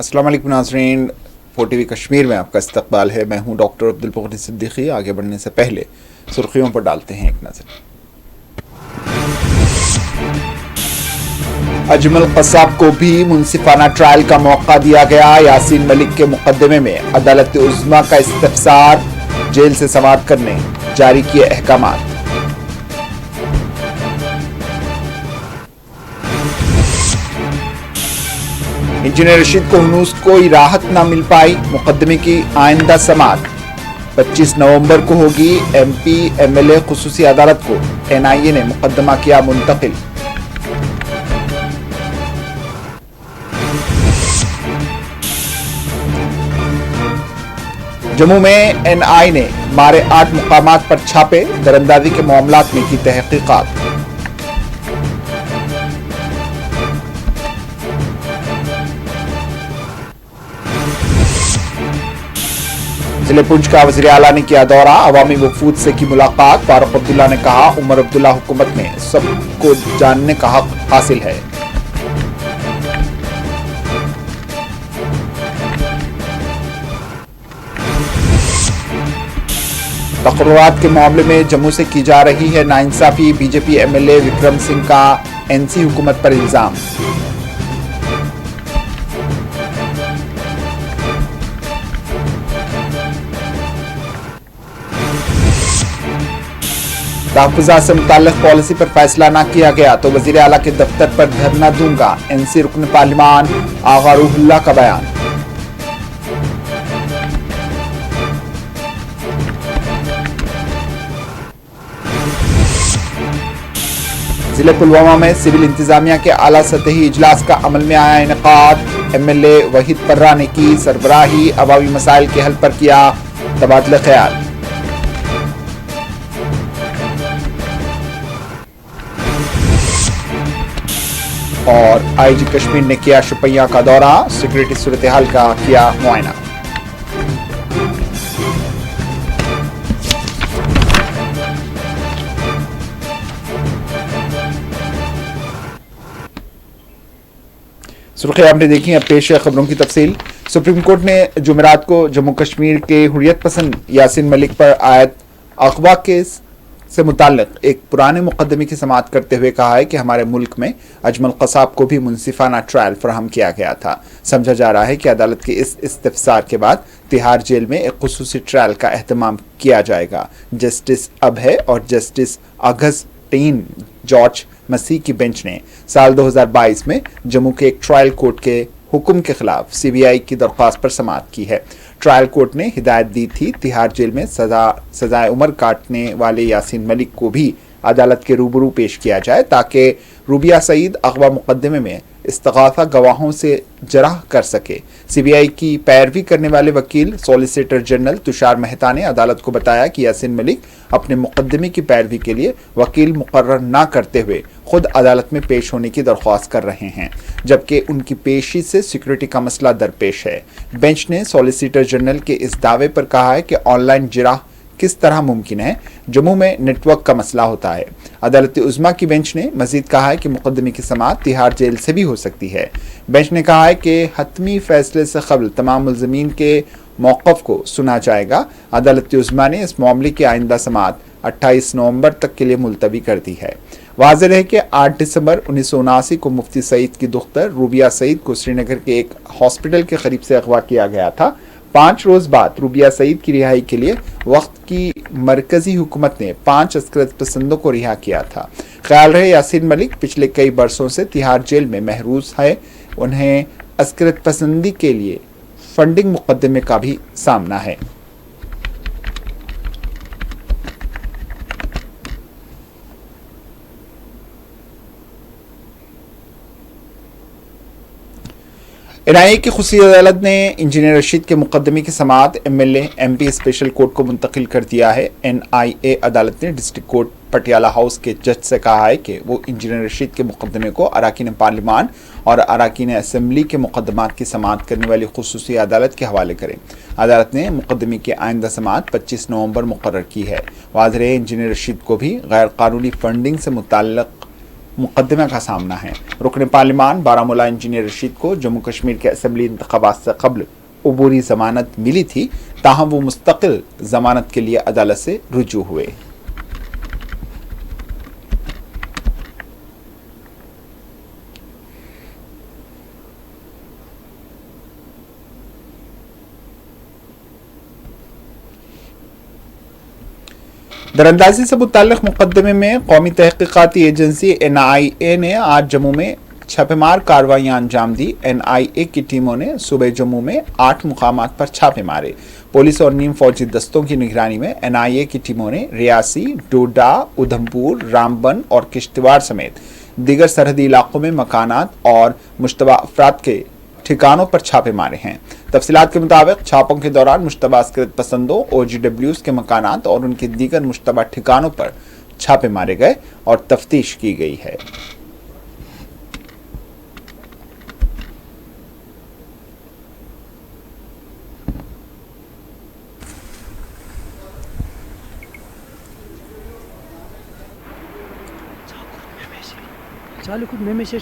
अस्सलाम वालेकुम नाज़रीन, 4TV कश्मीर में आपका इस्तकबाल है। मैं हूं डॉक्टर अब्दुल मुगनी सिद्दीकी। आगे बढ़ने से पहले सुर्खियों पर डालते हैं एक नज़र। अजमल कसाब को भी मुंसिफाना ट्रायल का मौका दिया गया। यासीन मलिक के मुकदमे में अदालत उज़्मा का इस्तफसार, जेल से समाअत करने जारी किए अहकामात। इंजीनियर रशीद को हनूस कोई राहत न मिल पाई। मुकदमे की आइंदा समाअत 25 नवंबर को होगी। MP MLA खुसूसी अदालत को NIA ने मुकदमा किया मुंतकिल। जम्मू में NI ने मारे 8 मुकामात पर छापे, दरअंदाजी के मामलात में की तहकीकात। जिले पुंछ का वज़ीर आला ने किया दौरा, अवामी वफूद से की मुलाकात। फारूक अब्दुल्ला ने कहा, उमर अब्दुल्ला हुकूमत में सबको जानने का हक हासिल है। तकर्रुरात के मामले में जम्मू से की जा रही है नाइंसाफी। BJP MLA विक्रम सिंह का NC हुकूमत पर इल्जाम। तहफ़्फ़ुज़ात से मुताल्लिक़ पॉलिसी पर फैसला न किया गया तो वज़ीर आला के दफ्तर पर धरना दूंगा। NC रुकन पार्लिमान आगा रूहुल्लाह का बयान। जिले पुलवामा में सिविल इंतजामिया के आला सतही इजलास का अमल में आया इनेकाद। MLA वहीद पर्रा ने की सरबराही, अवामी मसाइल के हल पर किया तबादला ख्याल। और IG कश्मीर ने किया शुपिया का दौरा, सिक्योरिटी सूरत हाल का किया मुआयना। सुर्खियां आपने देखी, अब पेश है खबरों की तफसील। सुप्रीम कोर्ट ने जुमेरात को जम्मू कश्मीर के हुर्रियत पसंद यासीन मलिक पर आयत अगवा केस से मुताल्लिक एक पुराने मुकदमे की समाअत करते हुए कहा है कि हमारे मुल्क में अजमल कसाब को भी मुंसिफाना ट्रायल फराहम किया गया था। समझा जा रहा है कि अदालत के इस इस्तफसार के बाद तिहाड़ जेल में एक खुसूसी ट्रायल का एहतमाम किया जाएगा। जस्टिस अभय और जस्टिस अगस्टीन जॉर्ज मसीह की बेंच ने साल 2022 में जम्मू के एक ट्रायल कोर्ट के हुक्म के खिलाफ CBI की दरख्वास्त पर समाअत की है। ट्रायल कोर्ट ने हिदायत दी थी तिहाड़ जेल में सजाए उम्र काटने वाले यासीन मलिक को भी अदालत के रूबरू पेश किया जाए ताकि रूबिया सईद अगवा मुकदमे में इस्तगासा गवाहों से जराह कर सके। CBI की पैरवी करने वाले वकील सॉलिसिटर जनरल तुषार मेहता ने अदालत को बताया कि यासीन मलिक अपने मुकदमे की पैरवी के लिए वकील मुकर्रर न करते हुए खुद अदालत में पेश होने की दरख्वास्त कर रहे हैं, जबकि उनकी पेशी से सिक्योरिटी का मसला दरपेश है। बेंच ने सॉलिसिटर जनरल के इस दावे पर कहा है कि ऑनलाइन जिराह किस तरह मुमकिन है, जम्मू में नेटवर्क का मसला होता है। अदालत उज़्मा की बेंच ने मजीद कहा है कि मुकदमे की समाअत तिहाड़ जेल से भी हो सकती है। बेंच ने कहा है कि हतमी फैसले से कबल तमाम मुल्ज़मीन के मौक़िफ़ को सुना जाएगा। अदालत उज़्मा ने इस मामले की आइंदा समाअत 28 नवंबर तक के लिए मुलतवी कर दी है। वाज़ेह है कि 8 दिसंबर 1979 को मुफ्ती सईद की दुख्तर रूबिया सईद को श्रीनगर के एक हॉस्पिटल के करीब से अगवा किया गया था। 5 रोज बाद रूबिया सईद की रिहाई के लिए वक्त की मरकजी हुकूमत ने 5 अस्करत पसंदों को रिहा किया था। ख्याल रहे यासीन मलिक पिछले कई बरसों से तिहाड़ जेल में महरूस है। उन्हें अस्करत पसंदी के लिए फंडिंग मुकदमे का भी सामना है। NIA की खुसूसी अदालत ने इंजीनियर रशीद के मुकदमे की समाअत MLA MP स्पेशल कोर्ट को मुंतकिल कर दिया है। NIA अदालत ने डिस्ट्रिक्ट कोर्ट पटियाला हाउस के जज से कहा है कि वो इंजीनियर रशीद के मुकदमे को अराकीन पार्लिमान और अराकीन असम्बली के मुकदमात की समाअत करने वाली खुसूसी अदालत के हवाले करें। अदालत ने मुकदमे की आइंदा समाअत 25 नवंबर मुकर्रर की है। वाज़ेह इंजीनियर रशीद को भी गैर कानूनी फंडिंग से मुताल्लिक़ मुकदमे का सामना है। रुकन पार्लिमान बारामूला इंजीनियर रशीद को जम्मू कश्मीर के असम्बली इंतखाबात से कबल अबूरी जमानत मिली थी, ताहम वो मुस्तकिल जमानत के लिए अदालत से रुजू हुए। दरअंदाजी से मुताल्लिक़ मुकदमे में कौमी तहकीकाती एजेंसी NIA ने आज जम्मू में छापेमार कार्रवाइयां अंजाम दी। NIA की टीमों ने सुबह जम्मू में 8 मुकामात पर छापे मारे। पुलिस और नीम फौजी दस्तों की निगरानी में NIA की टीमों ने रियासी, डोडा, उधमपुर, रामबन और किश्तवाड़ समेत दीगर सरहदी इलाकों में मकानात और मुश्तबा अफराद के ठिकानों पर छापे मारे हैं। तफसीलात के मुताबिक छापों के दौरान मुश्तबा अस्करत पसंदों, OGWs के मकानात और उनके दीगर मुश्तबा ठिकानों पर छापे मारे गए और तफ्तीश की गई है।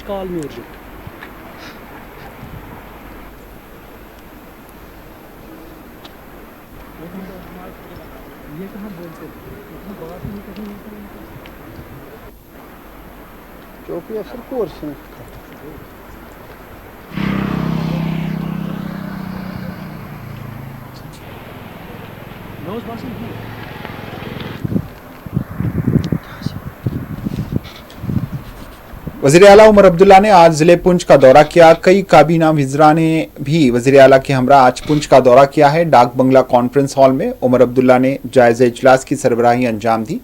कॉल में ये कहाँ बोलते चौकी अफसर कोर्स वज़ीर आला उमर अब्दुल्ला ने आज जिले पुंछ का दौरा किया। कई काबीना वज़रा ने भी वज़ीर आला के हमरा आज पुंछ का दौरा किया है। डाक बंगला कॉन्फ्रेंस हॉल में उमर अब्दुल्ला ने जायज़ा इजलास की सरबराही अंजाम दी।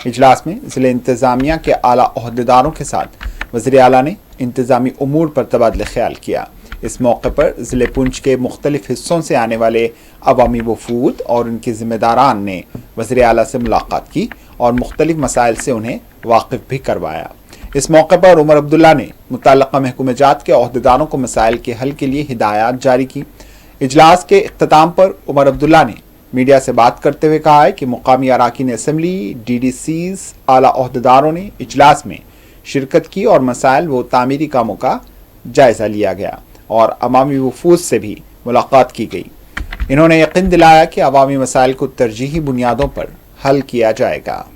इजलास में जिले इंतज़ामिया के आला ओहदेदारों के साथ वज़ीर आला ने इंतज़ामी उमूर पर तबादला ख्याल किया। इस मौके पर जिले पुंछ के मुख्तलिफ हिस्सों से आने वाले अवामी वफूद और उनके ज़िम्मेदारान ने वज़ीर आला से मुलाकात की और मुख्तलिफ मसाइल से उन्हें वाकिफ़ भी करवाया। इस मौके पर उमर अब्दुल्ला ने मुतल्लक़ा महकूमत के ओहदेदारों को मसाइल के हल के लिए हिदायत जारी की। इजलास के इख्तिताम पर उमर अब्दुल्ला ने मीडिया से बात करते हुए कहा है कि मुकामी अराकीन असम्बली, DDCs, आला ओहदेदारों ने इजलास में शिरकत की और मसाइल व तामीरी कामों का जायज़ा लिया गया और अवामी वफूद से भी मुलाकात की गई। इन्होंने यकीन दिलाया कि अवामी मसाइल को तरजीही बुनियादों पर हल किया जाएगा।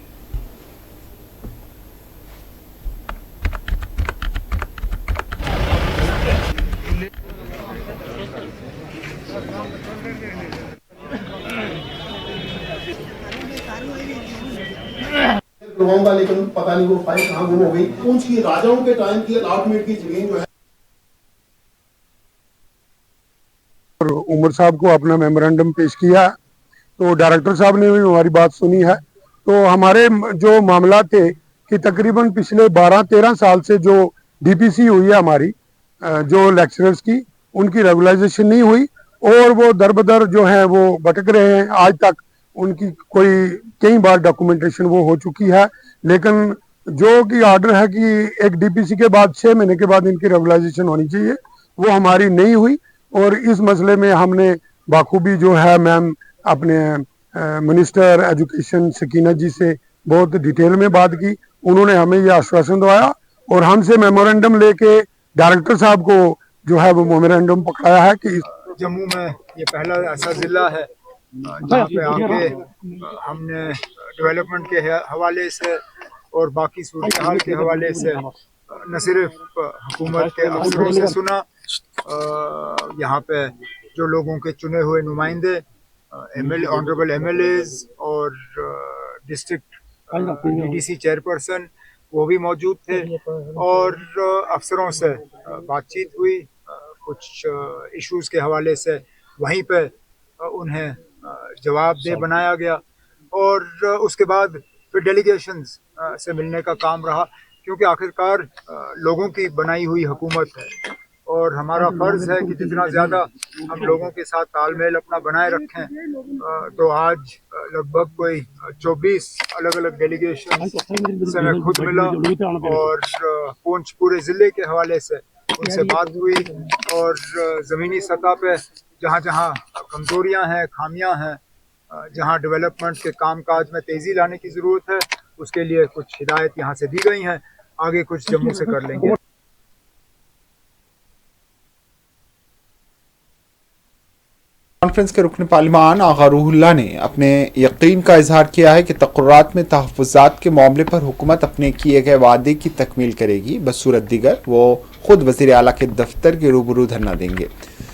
करवाऊंगा, लेकिन पता नहीं वो फाइल कहाँ गुम हो गई। पुंछ की राजाओं के टाइम की अलॉटमेंट की जमीन जो है, उमर साहब को अपना मेमोरेंडम पेश किया, तो डायरेक्टर साहब ने भी हमारी बात सुनी है। तो हमारे जो मामला थे कि तकरीबन पिछले 12-13 साल से जो DPC हुई है हमारी, जो लेक्चरर्स की, उनकी रेगुलाइजेशन नहीं हुई और वो दर बदर जो है वो भटक रहे हैं। आज तक उनकी कई बार डॉक्यूमेंटेशन वो हो चुकी है, लेकिन जो कि ऑर्डर है कि एक DPC के बाद 6 महीने के बाद इनकी रेगुलाइजेशन होनी चाहिए, वो हमारी नहीं हुई। और इस मसले में हमने बाखूबी जो है मैम अपने मिनिस्टर एजुकेशन सकीना जी से बहुत डिटेल में बात की। उन्होंने हमें ये आश्वासन दिलाया और हमसे मेमोरेंडम लेके डायरेक्टर साहब को जो है वो मेमोरेंडम पकड़ाया है कि जम्मू में ये पहला ऐसा जिला है जहाँ पे आके हमने डेवलपमेंट के हवाले से और बाकी सूरत हाल के हवाले से न सिर्फ हुकूमत के अफसरों से सुना, यहाँ पे जो लोगों के चुने हुए नुमाइंदे ऑनरेबल MLAs और डिस्ट्रिक्ट DDC चेयरपर्सन वो भी मौजूद थे और अफसरों से बातचीत हुई। कुछ इश्यूज़ के हवाले से वहीं पे उन्हें जवाबदेह बनाया गया और उसके बाद फिर डेलीगेशंस से मिलने का काम रहा, क्योंकि आखिरकार लोगों की बनाई हुई हुकूमत है और हमारा फ़र्ज़ है कि जितना ज़्यादा हम लोगों के साथ तालमेल अपना बनाए रखें। तो आज लगभग कोई 24 अलग अलग डेलीगेशन से मैं खुद मिला और पुंछ पूरे ज़िले के हवाले से उनसे बात हुई और ज़मीनी सतह पे जहाँ जहाँ कमज़ोरियाँ हैं, खामियाँ हैं, जहाँ डेवलपमेंट के कामकाज में तेज़ी लाने की ज़रूरत है, उसके लिए कुछ हिदायत यहाँ से दी गई हैं आगे कुछ जम्मू से कर लेंगे। कॉन्फ्रेंस के रुकन पार्लिमान आगा रूहुल्लाह ने अपने यकीन का इजहार किया है कि तक़र्रुरात में तहफ़्फ़ुज़ात के मामले पर हुकूमत अपने किए गए वादे की तकमील करेगी। बसूरत दीगर वो खुद वज़ीर आला के दफ्तर के रूबरू धरना देंगे।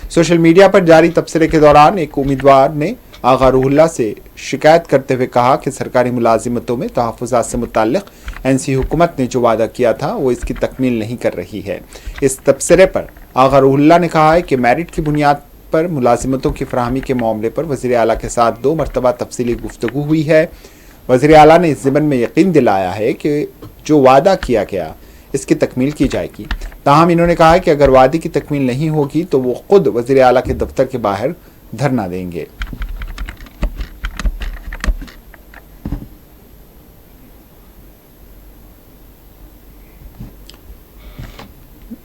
सोशल मीडिया पर जारी तबसरे के दौरान एक उम्मीदवार ने आगा रूहुल्लाह से शिकायत करते हुए कहा कि सरकारी मुलाजिमतों में तहफ़्फ़ुज़ात से मुताल्लिक़ एनसी हुकूमत ने जो वादा किया था वो इसकी तकमील नहीं कर रही है। इस तबसरे पर आगा रूहुल्लाह ने कहा है कि मेरिट की बुनियाद पर मुलाजिमतों की फराहमी के मामले पर वज़ीर आला के साथ 2 मरतबा तफसीली गुफ्तगू हुई है। वज़ीर आला ने इस ज़िमन में यकीन दिलाया है कि जो वादा किया गया इसकी तकमील की जाएगी। ताहम इन्होंने कहा है कि अगर वादे की तकमील नहीं होगी तो वो खुद वज़ीर आला के दफ्तर के बाहर धरना देंगे।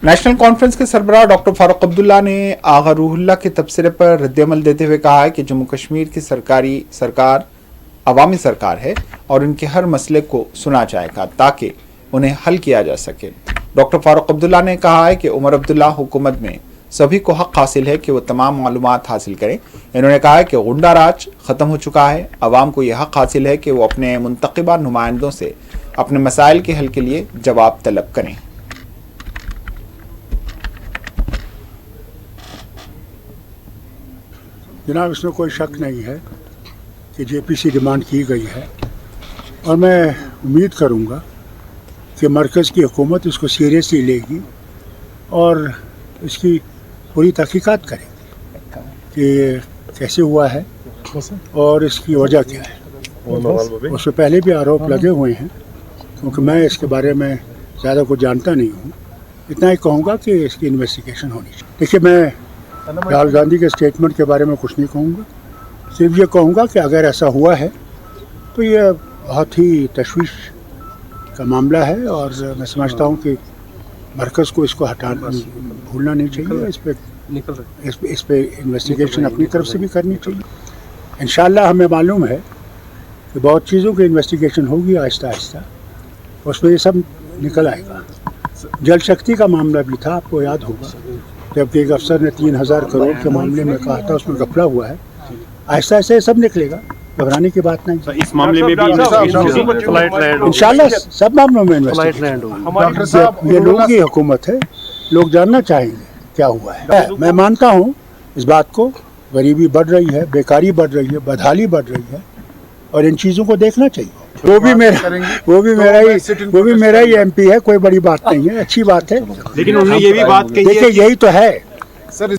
नेशनल कॉन्फ्रेंस के सरबराह डॉक्टर फारूक अब्दुल्ला ने आगा रूहुल्लाह के तबसरे पर रद्द-ए-अमल देते हुए कहा है कि जम्मू कश्मीर की सरकार अवामी सरकार है और इनके हर मसले को सुना जाएगा ताकि उन्हें हल किया जा सके। डॉक्टर फारूक अब्दुल्ला ने कहा है कि उमर अब्दुल्ला हुकूमत में सभी को हक हासिल है कि वो तमाम मालूमात हासिल करें। इन्होंने कहा है कि गुंडा राज ख़त्म हो चुका है। अवाम को यह हक हासिल है कि वो अपने मुंतखबा नुमाइंदों से अपने मसाइल के हल के लिए जवाब तलब करें। जनाब, इसमें कोई शक नहीं है कि जेपीसी डिमांड की गई है और मैं उम्मीद करूंगा कि मरकज़ की हुकूमत इसको सीरियसली लेगी और इसकी पूरी तहकीकात करेगी कि कैसे हुआ है और इसकी वजह क्या है। उससे पहले भी आरोप लगे हुए हैं, क्योंकि मैं इसके बारे में ज़्यादा कुछ जानता नहीं हूँ। इतना ही कहूँगा कि इसकी इन्वेस्टिगेशन होनी चाहिए। देखिए, मैं राहुल गांधी के स्टेटमेंट के बारे में कुछ नहीं कहूँगा, सिर्फ ये कहूँगा कि अगर ऐसा हुआ है तो ये बहुत ही तशवीश का मामला है और मैं समझता हूँ कि मरकज़ को इसको हटाना भूलना नहीं चाहिए। इस पे इन्वेस्टिगेशन अपनी तरफ से भी करनी चाहिए। इंशाअल्लाह हमें मालूम है कि बहुत चीज़ों की इन्वेस्टिगेशन होगी आहिस्ता आहिस्ता, उसमें ये सब निकल आएगा। जल शक्ति का मामला भी था, आपको याद होगा, जबकि एक अफसर ने 3000 करोड़ के मामले में कहा था उसमें घपला हुआ है। ऐसा ऐसे सब निकलेगा, घबराने की बात नहीं। इस मामले में भी इंशाल्लाह सब मामलों में इन्वेस्टिगेशन। ये लोगों की हुकूमत है, लोग जानना चाहेंगे क्या हुआ है। मैं मानता हूँ इस बात को, गरीबी बढ़ रही है, बेकारी बढ़ रही है, बदहाली बढ़ रही है और इन चीज़ों को देखना चाहिए। वो भी मेरा ही एमपी है, कोई बड़ी बात नहीं है, अच्छी बात है। लेकिन उन्होंने ये भी बात कही है, देखिए यही तो है सर।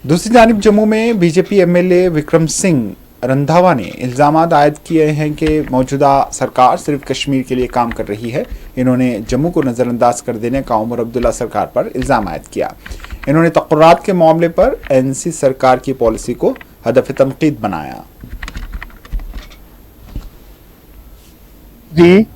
दूसरी जानिब जम्मू में बीजेपी एमएलए विक्रम सिंह रंधावा ने इल्ज़ाम आयद किए हैं कि मौजूदा सरकार सिर्फ कश्मीर के लिए काम कर रही है। इन्होंने जम्मू को नज़रअंदाज कर देने का उमर अब्दुल्ला सरकार पर इल्ज़ाम आयद किया। इन्होंने तक़र्रुरात के मामले पर एनसी सरकार की पॉलिसी को हदफ तनकीद बनाया। जी,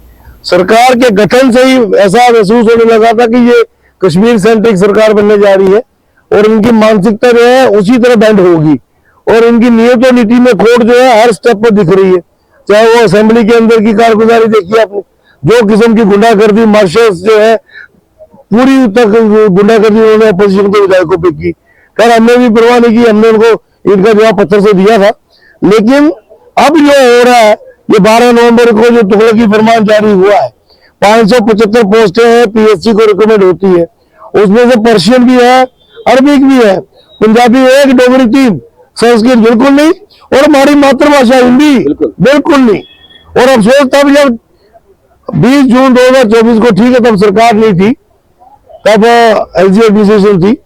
सरकार के गठन से ही ऐसा महसूस होने लगा था कि ये कश्मीर सेंट्रिक सरकार बनने जा रही है और इनकी मानसिकता जो है उसी तरह बैंड होगी और इनकी नियत और नीति में खोट जो है हर स्टेप पर दिख रही है। चाहे वो असेंबली के अंदर की कारगुजारी देखिए आपने, जो किस्म की गुंडागर्दी, मार्शल्स जो है पूरी तक गुंडागर्दी उन्होंने अपोजिशन के विधायकों पे की। खैर हमने भी परवाह नहीं की, हमने उनको इनका जवाब पत्थर से दिया था। लेकिन अब जो हो रहा है, ये 12 नवंबर को जो तुगलकी फरमान जारी हुआ है, 575 पोस्टें हैं, पीएससी को रिकमेंड होती है, उसमें से पर्शियन भी है, अरबिक भी है, पंजाबी 1, डोगरी 3, संस्कृत बिल्कुल नहीं और हमारी मातृभाषा हिंदी बिल्कुल नहीं। और अफसोस तब जब 20 जून 2024 को, ठीक है तब सरकार नहीं थी, तब एलजी एडमिनिस्ट्रेशन थी,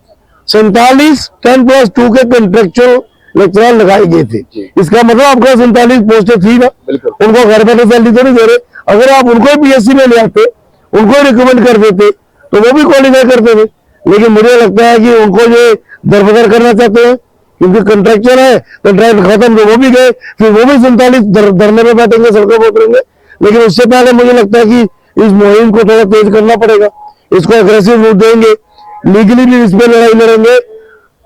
47 10+2 के कंट्रेक्चुअल लेक्चरर लगाए गए थे। इसका मतलब आपका 47 पोस्टें थी ना, उनको घर बैठे सैलरी तो नहीं दे रहे। अगर आप उनको पीएससी में ले आते, उनको रिकमेंड कर देते तो वो भी क्वालिफाई करते थे। लेकिन मुझे लगता है कि उनको ये दरबदर करना चाहते हैं, क्योंकि कंट्रेक्चर है, कंट्रैक्ट खत्म तो वो भी गए, फिर वो भी 47 धरने पे बैठेंगे, सड़कों पर उतरेंगे। लेकिन उससे पहले मुझे लगता है कि इस मुहिम को थोड़ा तेज करना पड़ेगा, इसको अग्रेसिव रूट देंगे, लीगली भी इस पे लड़ाई लड़ेंगे।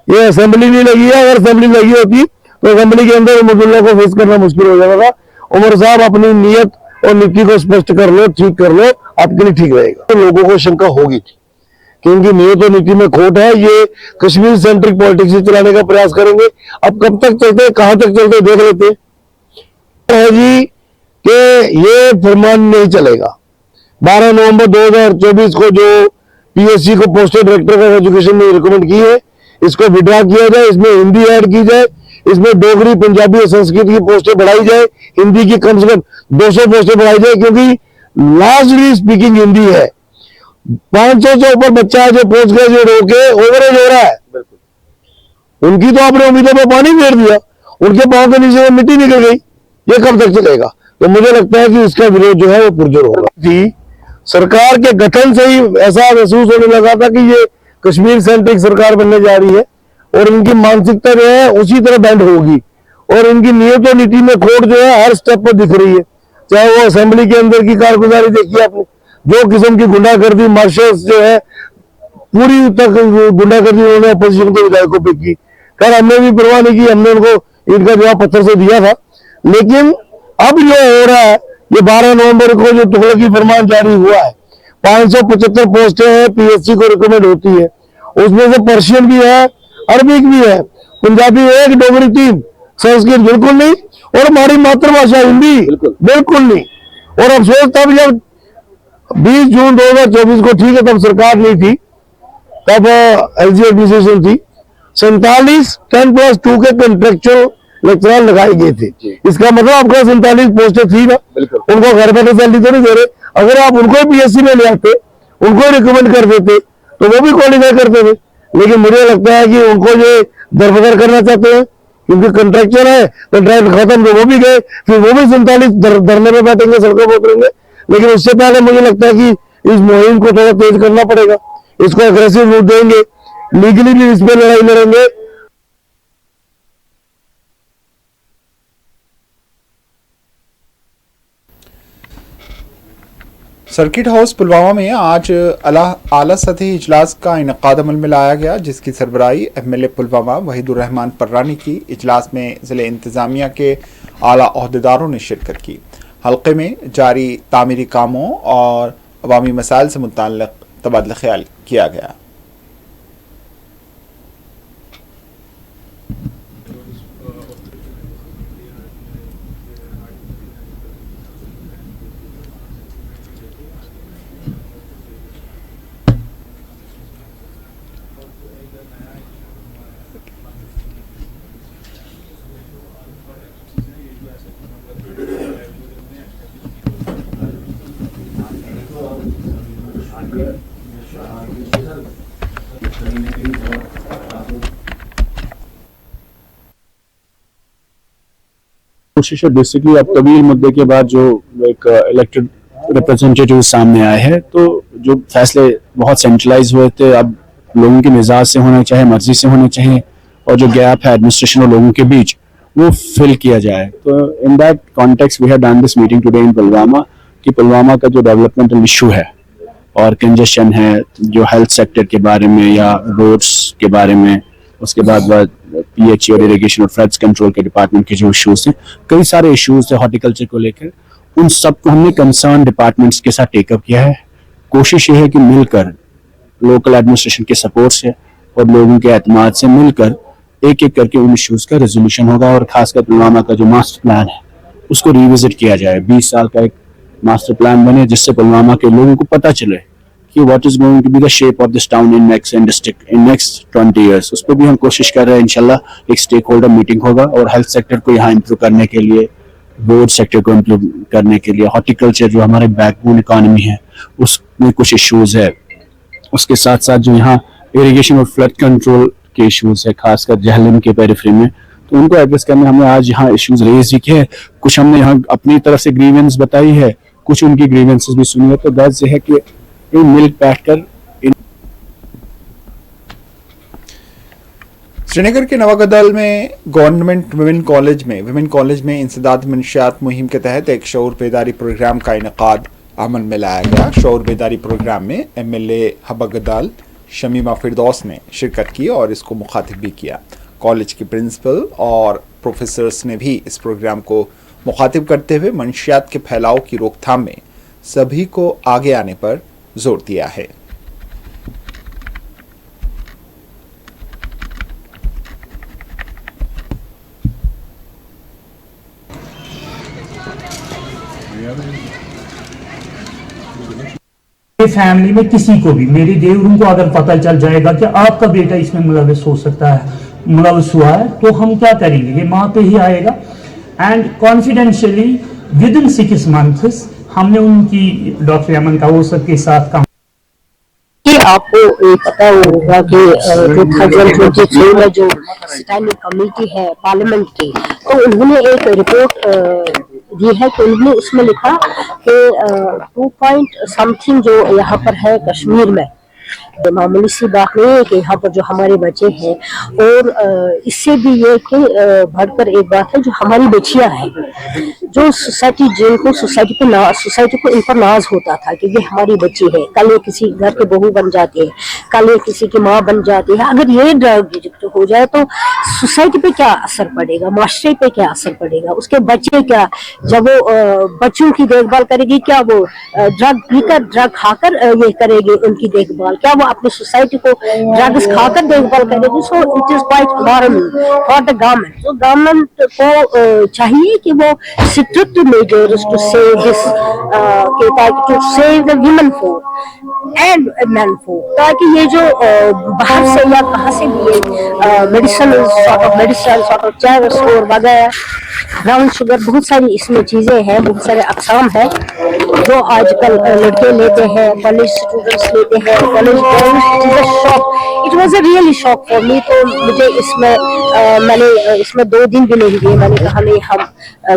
ये असेंबली नहीं लगी है, अगर असेंबली लगी होती तो असेंबली के अंदर उमरदुल्ला को फेस करना मुश्किल हो जाएगा। उमर साहब अपनी नीयत और नीति को स्पष्ट कर लो, ठीक कर लो, आपके लिए ठीक रहेगा। तो लोगों को शंका होगी कि इनकी नीयत और नीति में खोट है, ये कश्मीर सेंट्रिक पॉलिटिक्स चलाने का प्रयास करेंगे। अब कब तक चलते, कहां तक चलते देख लेते हैं जी कि ये फरमान नहीं चलेगा। 12 नवंबर 2024 को जो पीएससी को पोस्टेड डायरेक्टर ऑफ एजुकेशन ने रिकमेंड की है, इसको विड्रॉ किया जाए, इसमें हिंदी ऐड की जाए, इसमें डोगरी, पंजाबी और संस्कृत की पोस्टें बढ़ाई जाए, हिंदी की कम से कम 200 पोस्टें बढ़ाई जाए, क्योंकि लार्जली स्पीकिंग हिंदी है। 500 से ऊपर बच्चा जो पोस्ट ग्रेजुएट होके ओवरेज हो रहा है, उनकी तो आपने उम्मीदों पर पानी फेर दिया, उनके पांव के नीचे मिट्टी निकल गई। ये कब तक चलेगा? तो मुझे लगता है कि इसका विरोध जो है वो पुरजोर होगा। थी सरकार के गठन से ही ऐसा महसूस होने लगा था कि ये कश्मीर सेंट्रिक सरकार बनने जा रही है और इनकी मानसिकता जो है उसी तरह बैंड होगी और इनकी नीयत और नीति में खोट जो है हर स्टेप पर दिख रही है। चाहे वो असेंबली के अंदर की कारगुजारी देखिए आपने, जो किस्म की गुंडागर्दी, मार्शल्स जो है पूरी तक गुंडागर्दी उन्होंने अपोजिशन के विधायकों पे की। खैर हमने भी परवाह नहीं की, हमने उनको इनका जवाब पत्थर से दिया था। लेकिन अब जो हो रहा है, ये 12 नवंबर को जो तुगलकी फरमान जारी हुआ है, 575 पोस्टें हैं, पीएससी को रिकमेंड होती है, उसमें से पर्शियन भी है, अरबिक भी है, पंजाबी 1, डोगरी 3, संस्कृत बिल्कुल नहीं, और हमारी मातृभाषा हिंदी बिल्कुल नहीं। और अफसोस तब जब 20 जून 2024 को, ठीक है तब सरकार नहीं थी, तब एलजी एडमिनिस्ट्रेशन थी, 47 10+2 के कंट्रेक्चुअल लेक्चरर लगाए गए थे। इसका मतलब आपका 47 पोस्टें थी ना, उनको घर बैठे सैलरी तो नहीं दे रहे। अगर आप उनको पीएससी में ले आते, उनको रिकमेंड कर देते, तो वो भी क्वालिफाई करते थे। लेकिन मुझे लगता है कि उनको ये दरबदर करना चाहते हैं, क्योंकि कंट्रैक्चर है, कंट्रैक्ट खत्म, तो वो भी गए, फिर वो भी 47 धरने पे बैठेंगे, सड़कों पर उतरेंगे। लेकिन उससे पहले मुझे लगता है कि इस मुहिम को थोड़ा तेज करना पड़ेगा, इसको अग्रेसिव रूप देंगे, लीगली भी इस पे लड़ाई लड़ेंगे। सर्किट हाउस पुलवामा में आज आला सतही इजलास का इनकाद अमल में लाया गया, जिसकी सरबराही एमएलए पुलवामा वहीदुर रहमान पर्रानी की। इजलास में ज़िले इंतज़ामिया के आला ओहदेदारों ने शिरकत की। हल्के में जारी तामीरी कामों और अवामी मसाइल से मुताल्लिक़ तबादला ख्याल किया गया। कोशिश है बेसिकली अब तवील मुद्दे के बाद जो एक इलेक्टेड रिप्रेजेंटेटिव सामने आए हैं, तो जो फैसले बहुत सेंट्रलाइज हुए थे अब लोगों के मिजाज से होने चाहिए, मर्जी से होने चाहिए, और जो गैप है एडमिनिस्ट्रेशन और लोगों के बीच वो फिल किया जाए। तो in that context we have done this meeting today in Pulwama कि पुलवामा का जो डेवलपमेंटल इशू है और कंजेशन है, जो हेल्थ सेक्टर के बारे में या रोड्स के बारे में, उसके बाद पीएचई और इरिगेशन और फ्लड्स कंट्रोल के डिपार्टमेंट के जो इश्यूज हैं, कई सारे इश्यूज थे हॉर्टिकल्चर को लेकर, उन सबको हमने कंसर्न डिपार्टमेंट्स के साथ टेकअप किया है। कोशिश ये है कि मिलकर लोकल एडमिनिस्ट्रेशन के सपोर्ट से और लोगों के एतमाद से मिलकर एक एक करके उन इश्यूज का रेजोल्यूशन होगा, और खासकर पुलवामा का जो मास्टर प्लान है उसको रिविजिट किया जाए। 20 साल का एक मास्टर प्लान बने जिससे पुलवामा के लोगों को पता चले कि what is going to be the shape of this town in next 20 years. उस पर भी हम कोशिश कर रहे हैं। इंशाल्लाह एक स्टेक होल्डर मीटिंग होगा और हेल्थ सेक्टर को यहाँ इंप्रूव करने के लिए, रोड सेक्टर को इंप्रूव करने के लिए, हॉर्टिकल्चर जो हमारे बैकबोन इकोनॉमी है उसमें कुछ इश्यूज है, उसके साथ साथ जो यहाँ इरिगेशन और फ्लड कंट्रोल के इश्यूज है खासकर जहलम के पेरिफेरी में, तो उनको एड्रेस करने हमने आज यहाँ इश्यूज रेज किए हैं। कुछ हमने यहाँ अपनी तरफ से ग्रीवेंस बताई है, कुछ उनकी ग्रीवेंसेस भी सुनी है। तो गर्ज है कि मिल बैठकर श्रीनगर के नवागदल में गवर्नमेंट विमेन कॉलेज में इंसदाद मंशियात मुहिम के तहत एक शऊर बेदारी प्रोग्राम का इनकाद अमल में लाया गया। शऊर बेदारी प्रोग्राम में एमएलए हबगदाल शमीमा फिरदौस ने शिरकत की और इसको मुखातिब भी किया। कॉलेज की प्रिंसिपल और प्रोफेसर्स ने भी इस प्रोग्राम को मुखातिब करते हुए मंशियात के फैलाव की रोकथाम में सभी को आगे आने पर जोर दिया है। फैमिली में किसी को भी, मेरी देवरूम को अगर पता चल जाएगा कि आपका बेटा इसमें मुलविस हो सकता है, मुलविस हुआ है, तो हम क्या करेंगे, ये माँ पे ही आएगा। And confidentiality with in 6 months हमने उनकी डॉक्टर यमन कावसर के साथ काम। आपको पता होगा कि 2022 में जो स्टैंडिंग कमेटी है पार्लियामेंट की, तो उन्होंने एक रिपोर्ट दी है कि उन्होंने उसमें लिखा कि 2 पॉइंट समथिंग जो यहाँ पर है कश्मीर में, मामूली सी बात नहीं है कि यहाँ पर जो हमारे बच्चे हैं, और इससे भी ये कि बढ़कर एक बात है जो हमारी बच्चियां हैं, जो सोसाइटी जिनको सोसाइटी को इन पर नाज होता था कि ये हमारी बच्ची है, कल ये किसी घर के बहू बन जाती है, कल ये किसी की माँ बन जाती है। अगर ये ड्रग हो जाए तो सोसाइटी पे क्या असर पड़ेगा, माशरे पे क्या असर पड़ेगा, उसके बच्चे क्या, जब वो बच्चों की देखभाल करेगी, क्या वो ड्रग पीकर ड्रग खाकर ये करेगी उनकी देखभाल, क्या वो अपनी सोसाइटी को ड्रग्स खाकर देखभाल करेगी। So it is quite alarming for the government. तो गवर्नमेंट को चाहिए कि वो strict measures to save this, to save the women folk and man folk, ताकि ये जो बाहर से या कहाँ से भी medicine sort of chai store वगैरह, ब्राउन शुगर, बहुत सारी इसमें चीजें हैं, बहुत सारे अक़साम हैं जो आजकल लड़के लेते हैं, कॉलेज स्टूडेंट्स लेते हैं, college shock. It was a really shock for me. तो मुझे इसमें मैंने इसमें 2 दिन भी नहीं दिए, मैंने कहा नहीं, हम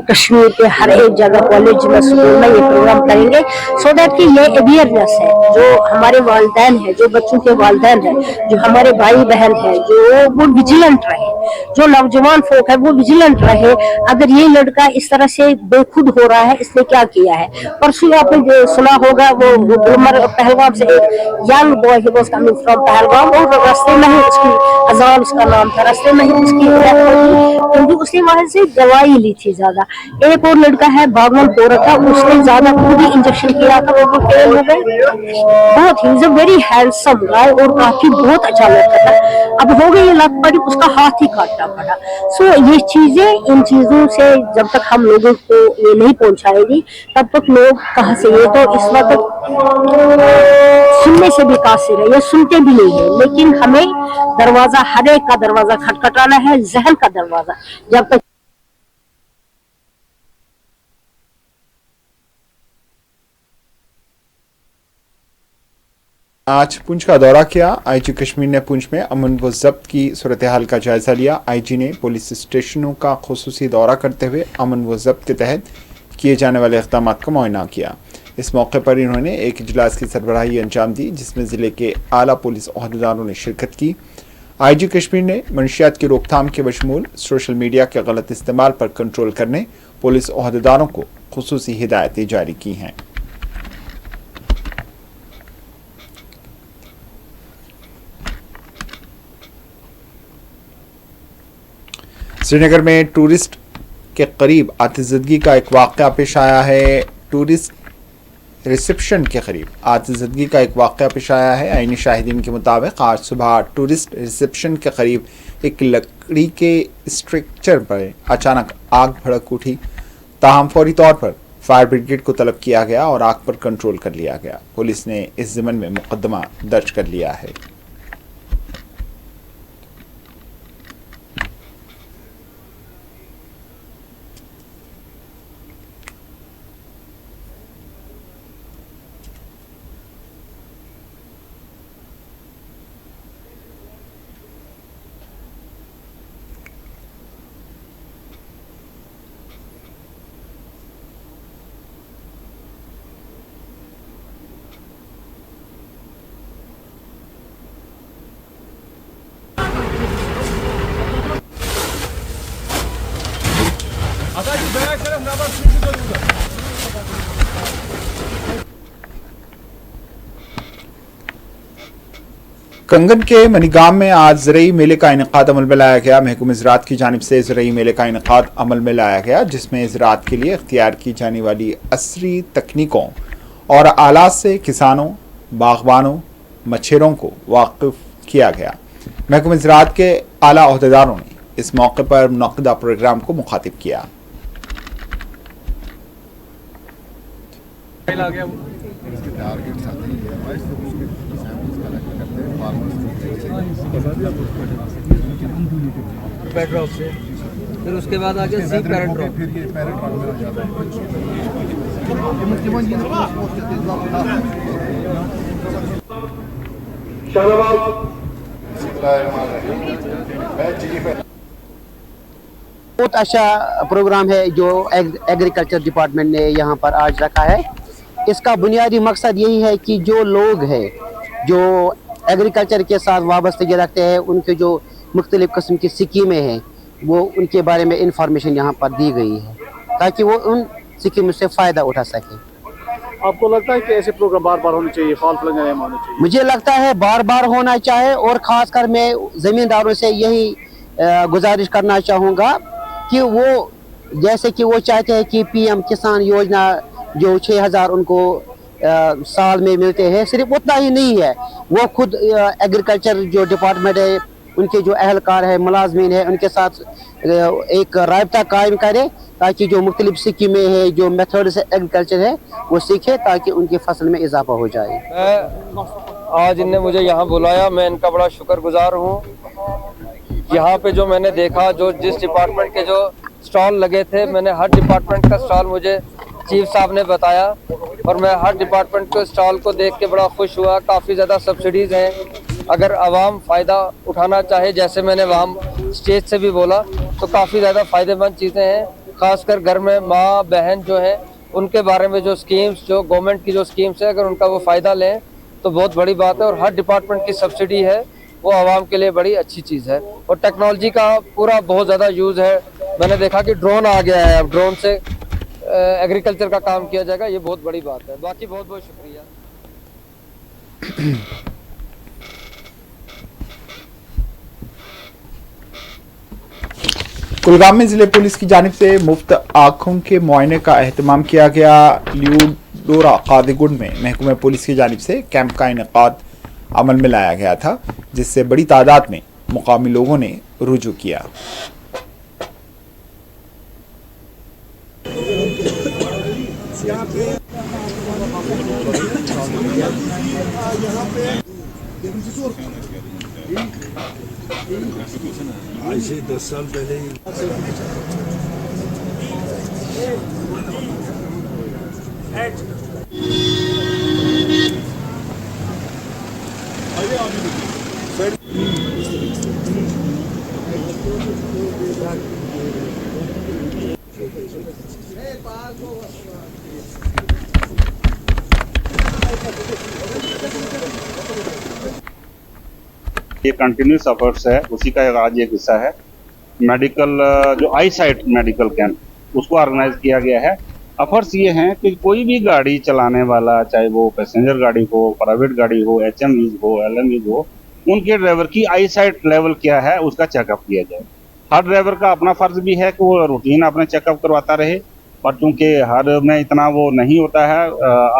कश्मीर के हर एक जगह कॉलेज में स्कूल में ये प्रोग्राम करेंगे, सो दैट कि ये अवेयरनेस है, जो हमारे वालिदैन है, जो बच्चों के वालिदैन है, जो हमारे भाई बहन है, जो वो विजिलेंट रहे, जो नौजवान फोक है वो विजिलेंट रहे। अगर ये लड़का इस तरह से बेखुद हो रहा है, इसने क्या किया है। परसों आपने सुना होगा वो पहलगाम से एक young boy, he was coming from Pahalgam, और रास्ते में ही उसकी अजान उसका नाम था, रास्ते में ही उसकी डेथ हो गई क्योंकि उसने वहां से दवाई ली थी ज्यादा। एक और लड़का है बागमनपुरा का, उसने ज्यादा खुद ही इंजेक्शन किया था, वो फेल हो गए। बहुत he is a very handsome guy और काफी बहुत अच्छा लगता था। अब हो गई लत पड़ी, उसका हाथ ही काटना पड़ा। सो ये चीजें, इन चीजों से जब तक हम लोगों को ये नहीं पहुंचाएगी तब तक लोग कहाँ से, ये तो इस वक्त सुनने से भी कासिर है, ये सुनते भी नहीं है, लेकिन हमें दरवाजा, हर एक का दरवाजा खटखटाना है, जहन का दरवाजा। जब तक आज पुंछ का दौरा किया। आईजी कश्मीर ने पुंछ में अमन व जब्त की सूरत हाल का जायजा लिया। आईजी ने पुलिस स्टेशनों का खुसूसी दौरा करते हुए अमन व जब्त के तहत किए जाने वाले इक़दाम का मुआयना किया। इस मौके पर इन्होंने एक इजलास की सरबराही अंजाम दी, जिसमें ज़िले के आला पुलिस ओहदेदारों ने शिरकत की। आईजी कश्मीर ने मंशियात की रोकथाम के बशमूल सोशल मीडिया के गलत इस्तेमाल पर कंट्रोल करने पुलिस ओहदेदारों को खुसूसी हिदायतें जारी की हैं। श्रीनगर में टूरिस्ट के करीब आतिशज़दगी का एक वाक़या पेश आया है। टूरिस्ट रिसेप्शन के करीब आतिशज़दगी का एक वाक़या पेश आया है। आईनी शाहिदीन के मुताबिक आज सुबह टूरिस्ट रिसेप्शन के करीब एक लकड़ी के स्ट्रक्चर पर अचानक आग भड़क उठी। ताहम फौरी तौर पर फायर ब्रिगेड को तलब किया गया और आग पर कंट्रोल कर लिया गया। पुलिस ने इस ज़िम्मन में मुकदमा दर्ज कर लिया है। कंगन के मनीगाम में आज ज़रई मेले का इनेकाद अमल में लाया गया। महकूम ज़राअत की जानिब से ज़रई मेले का इनेकाद अमल में लाया गया, जिसमें ज़राअत के लिए इख्तियार की जाने वाली असरी तकनीकों और आलात से किसानों, बागबानों, मच्छरों को वाकिफ किया गया। महकूम ज़राअत के आला ओहदेदारों ने इस मौके पर मुनक़दा प्रोग्राम को मुखातिब किया। ड्रॉप से फिर उसके बाद आगे सी पैरेट ड्रॉप बहुत अच्छा प्रोग्राम है जो एग्रीकल्चर डिपार्टमेंट ने यहाँ पर आज रखा है। इसका बुनियादी मकसद यही है कि जो लोग हैं जो एग्रीकल्चर के साथ वाबस्तगी रखते हैं, उनके जो मुख्तलिफ किस्म की स्कीमें हैं वो उनके बारे में इंफॉर्मेशन यहाँ पर दी गई है ताकि वो उन स्कीमों से फ़ायदा उठा सकें। आपको लगता है कि ऐसे प्रोग्राम बार बार होने चाहिए, फाल नहीं होने चाहिए? मुझे लगता है बार बार होना चाहिए और ख़ासकर मैं ज़मींदारों से यही गुजारिश करना चाहूँगा कि वो जैसे कि वो चाहते हैं कि PM किसान योजना जो 6,000 उनको साल में मिलते हैं, सिर्फ उतना ही नहीं है, वो खुद एग्रीकल्चर जो डिपार्टमेंट है, उनके जो अहलकार है, मुलाजमीन है, उनके साथ एक रायता कायम करे ताकि जो मुख्तलिफ स्कीमें हैं, जो मेथड से एग्रीकल्चर है, वो सीखे ताकि उनकी फसल में इजाफा हो जाए। आज इनने मुझे यहाँ बुलाया, मैं इनका बड़ा शुक्रगुजार हूँ। यहाँ पे जो मैंने देखा, जो जिस डिपार्टमेंट के जो स्टॉल लगे थे, मैंने हर डिपार्टमेंट का स्टॉल मुझे चीफ साहब ने बताया और मैं हर डिपार्टमेंट के स्टॉल को देख के बड़ा खुश हुआ। काफ़ी ज़्यादा सब्सिडीज़ हैं, अगर आवाम फ़ायदा उठाना चाहे, जैसे मैंने वहाँ स्टेज से भी बोला, तो काफ़ी ज़्यादा फ़ायदेमंद चीज़ें हैं। ख़ासकर घर में माँ बहन जो है उनके बारे में जो स्कीम्स, जो गवर्नमेंट की जो स्कीम्स है, अगर उनका वो फ़ायदा लें तो बहुत बड़ी बात है। और हर डिपार्टमेंट की सब्सिडी है वो आवाम के लिए बड़ी अच्छी चीज़ है। और टेक्नोलॉजी का पूरा बहुत ज़्यादा यूज़ है। मैंने देखा कि ड्रोन आ गया है, अब ड्रोन से एग्रीकल्चर का काम किया जाएगा, ये बहुत बड़ी बात है। बाकी बहुत बहुत शुक्रिया। कुलगाम में जिले पुलिस की जानिब से मुफ्त आँखों के मुआयने का एहतमाम किया गया। ल्यूडोरा कादिगुंड में महकमा पुलिस की जानिब से कैंप का इनेकाद अमल में लाया गया था, जिससे बड़ी तादाद में मुकामी लोगों ने रुजू किया। ऐसे 10 साल पहले ही ये कंटिन्यूस एफर्ट्स है, उसी का आज एक हिस्सा है। मेडिकल जो आई साइट मेडिकल कैंप, उसको ऑर्गेनाइज किया गया है। एफर्ट्स ये हैं कि कोई भी गाड़ी चलाने वाला, चाहे वो पैसेंजर गाड़ी हो, प्राइवेट गाड़ी हो, HMVs हो, LMVs हो, उनके ड्राइवर की आई साइट लेवल क्या है उसका चेकअप किया जाए। हर ड्राइवर का अपना फर्ज भी है कि वो रूटीन अपने चेकअप करवाता रहे, पर चूँकि हर में इतना वो नहीं होता है,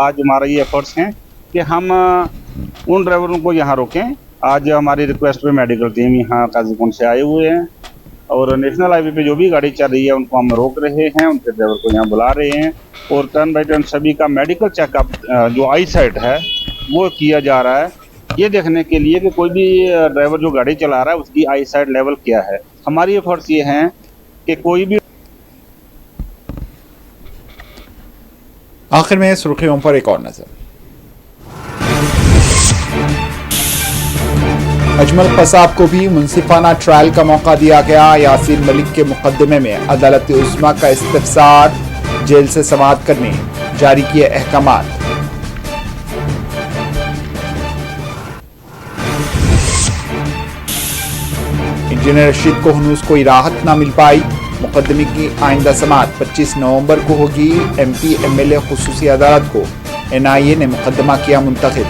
आज हमारा ये एफर्ट्स हैं कि हम उन ड्राइवरों को यहाँ रोकें। आज हमारी रिक्वेस्ट पे मेडिकल टीम यहाँ काजीकुंड से आए हुए हैं और नेशनल हाईवे पे जो भी गाड़ी चल रही है उनको हम रोक रहे हैं, उनके ड्राइवर को यहाँ बुला रहे हैं और टर्न बाई टर्न सभी का मेडिकल चेकअप जो आई साइट है वो किया जा रहा है, ये देखने के लिए कि कोई भी ड्राइवर जो गाड़ी चला रहा है उसकी आई साइट लेवल क्या है। हमारी एफर्ट्स ये हैं कि कोई भी। आखिर में सुर्खियों पर एक और नजर। अजमल कसाब को भी मुंसिफाना ट्रायल का मौका दिया गया। यासीन मलिक के मुकदमे में अदालत उस्मा का इस्तिफसार, जेल से समाअत करने जारी किए अहकामात। इंजीनियर रशीद को हुनूस कोई राहत ना मिल पाई। मुकदमे की आइंदा समाअत 25 नवंबर को होगी। MP MLA खुसूसी अदालत को NIA ने मुकदमा किया मुंतकिल।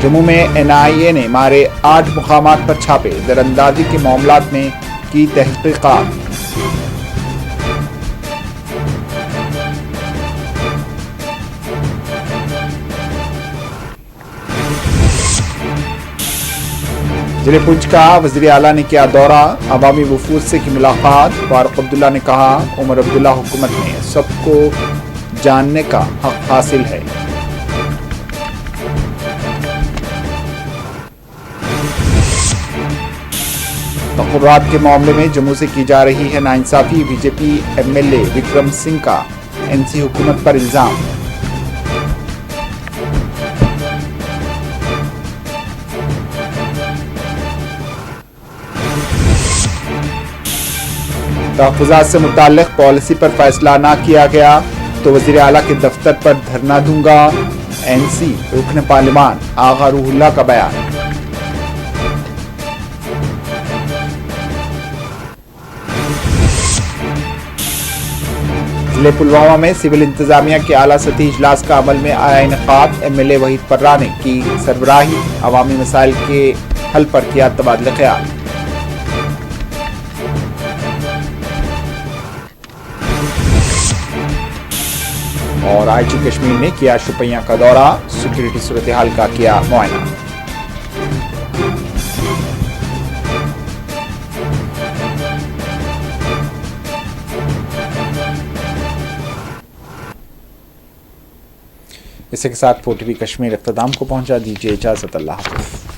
जम्मू में NIA ने मारे 8 मुकामात पर छापे, दरअंदाजी के मामलात में की तहकीकात। जिले पुंछ का वज़ीर आला ने किया दौरा, अवामी वफूद से की मुलाकात। फारूक अब्दुल्ला ने कहा, उमर अब्दुल्ला हुकूमत में सबको जानने का हक हासिल है। तक़र्रुरात के मामले में जम्मू से की जा रही है नाइंसाफी, बीजेपी MLA विक्रम सिंह का NC हुकूमत पर इल्जाम। तहफ़्फ़ुज़ात से मुताल्लिक़ पॉलिसी पर फैसला ना किया गया तो वज़ीर आला के दफ्तर पर धरना दूंगा। NC रुकन पार्लिमान आगा रूहुल्लाह का बयान। जिले पुलवामा में सिविल इंतजामिया के आला सतही इजलास का अमल में आया इनेकाद। MLA वहीद पर्रा ने की सरबराही, अवामी मसाइल के हल पर किया तबादला ख्याल। और IG कश्मीर ने किया शुपियां का दौरा, सिक्योरिटी सूरत हाल का किया मुआयना। इसी के साथ 4TV कश्मीर इख्तिताम को पहुंचा। दीजिए इजाजत, अल्लाह हाफ़िज़।